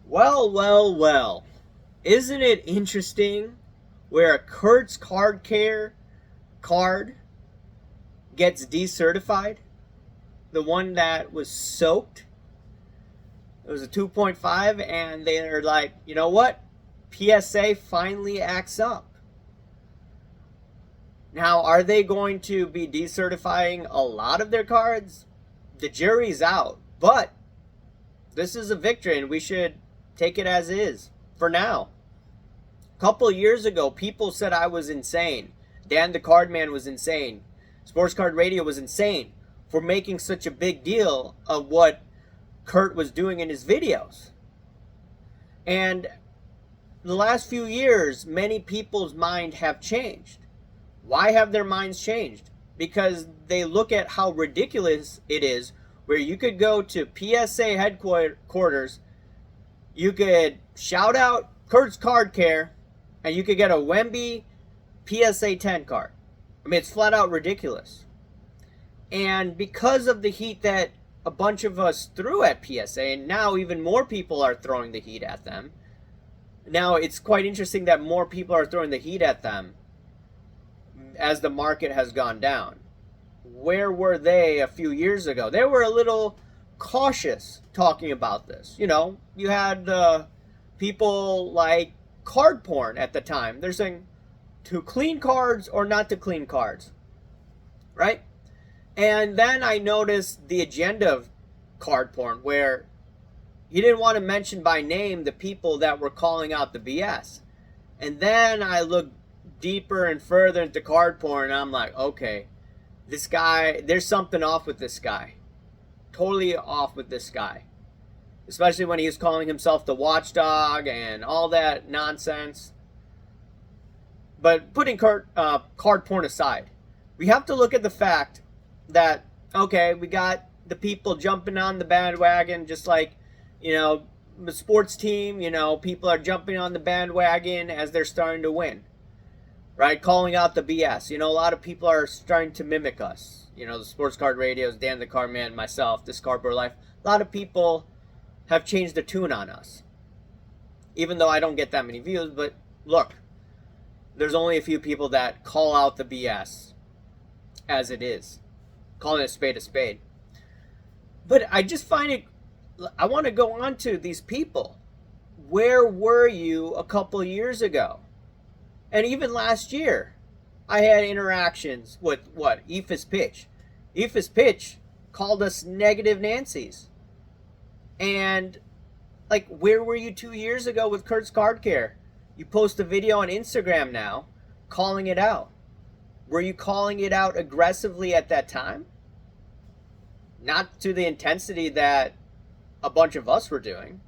Well, well, well. Isn't it interesting where a Kurtz card care card gets decertified? The one that was soaked. It was a 2.5, and they're like, you know what? PSA finally acts up. Now, are they going to be decertifying a lot of their cards? The jury's out. But this is a victory, and we should take it as is for now. A couple years ago, people said I was insane. Dan the Cardman was insane. Sports Card Radio was insane for making such a big deal of what Kurt was doing in his videos. And the last few years, many people's mind have changed. Why have their minds changed? Because they look at how ridiculous it is where you could go to PSA headquarters, you could shout out Kurt's Card Care, and you could get a Wemby PSA 10 card. I mean, it's flat out ridiculous. And because of the heat that a bunch of us threw at PSA, and now even more people are throwing the heat at them. Now, it's quite interesting that more people are throwing the heat at them as the market has gone down. Where were they a few years ago? They were a little cautious talking about this. You know, you had people like card porn at the time. They're saying to clean cards or not to clean cards, right? And then I noticed the agenda of card porn where he didn't want to mention by name the people that were calling out the BS. And then I looked deeper and further into card porn, and I'm like, okay, this guy, there's something off with this guy. Totally off with this guy. Especially when he was calling himself the watchdog and all that nonsense. But putting card porn aside, we have to look at the fact that, okay, we got the people jumping on the bandwagon just like, you know, the sports team, you know, people are jumping on the bandwagon as they're starting to win. Right? Calling out the BS. You know, a lot of people are starting to mimic us. You know, the Sports Card Radios, Dan the Cardman, myself, this Cardboard Life. A lot of people have changed the tune on us. Even though I don't get that many views, but look, there's only a few people that call out the BS as it is. Calling a spade a spade. But I just find it, I want to go on to these people. Where were you a couple years ago? And even last year, I had interactions with what? Ephus Pitch. Ephus Pitch called us negative Nancy's. And like, where were you 2 years ago with Kurt's Card Care? You post a video on Instagram now calling it out. Were you calling it out aggressively at that time? Not to the intensity that a bunch of us were doing.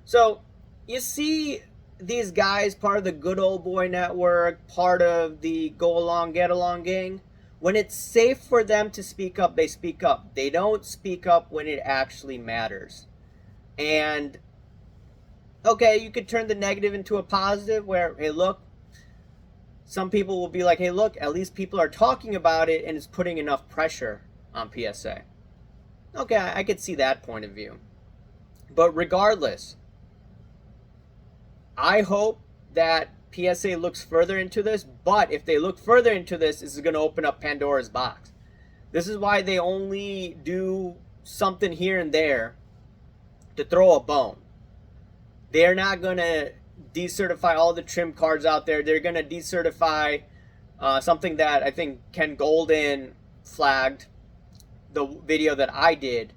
So you see these guys, part of the Good Old Boy Network, part of the Go Along, Get Along gang, when it's safe for them to speak up, they speak up. They don't speak up when it actually matters. And, okay, you could turn the negative into a positive where, hey, look, some people will be like, hey, look, at least people are talking about it and it's putting enough pressure on PSA. Okay, I could see that point of view. But regardless, I hope that PSA looks further into this, but if they look further into this, this is going to open up Pandora's box. This is why they only do something here and there to throw a bone. They're not going to decertify all the trim cards out there. They're going to decertify something that I think Ken Golden flagged, the video that I did,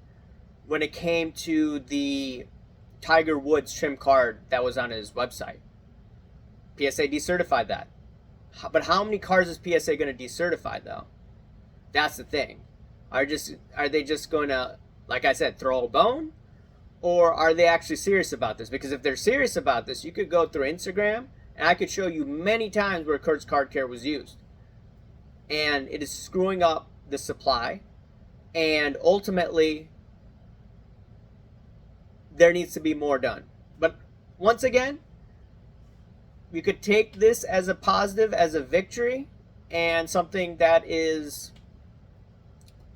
when it came to the Tiger Woods trim card that was on his website. PSA decertified that. But how many cards is PSA going to decertify, though? That's the thing. Are they just going to, like I said, throw a bone? Or are they actually serious about this? Because if they're serious about this, you could go through Instagram, and I could show you many times where Kurt's Card Care was used. And it is screwing up the supply. And ultimately, there needs to be more done. But once again, you could take this as a positive, as a victory, and something that is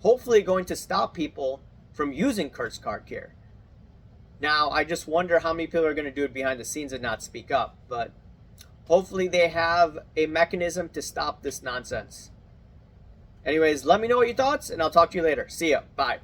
hopefully going to stop people from using Kurt's Card Care. Now, I just wonder how many people are going to do it behind the scenes and not speak up. But hopefully they have a mechanism to stop this nonsense. Anyways, let me know what your thoughts, and I'll talk to you later. See ya. Bye.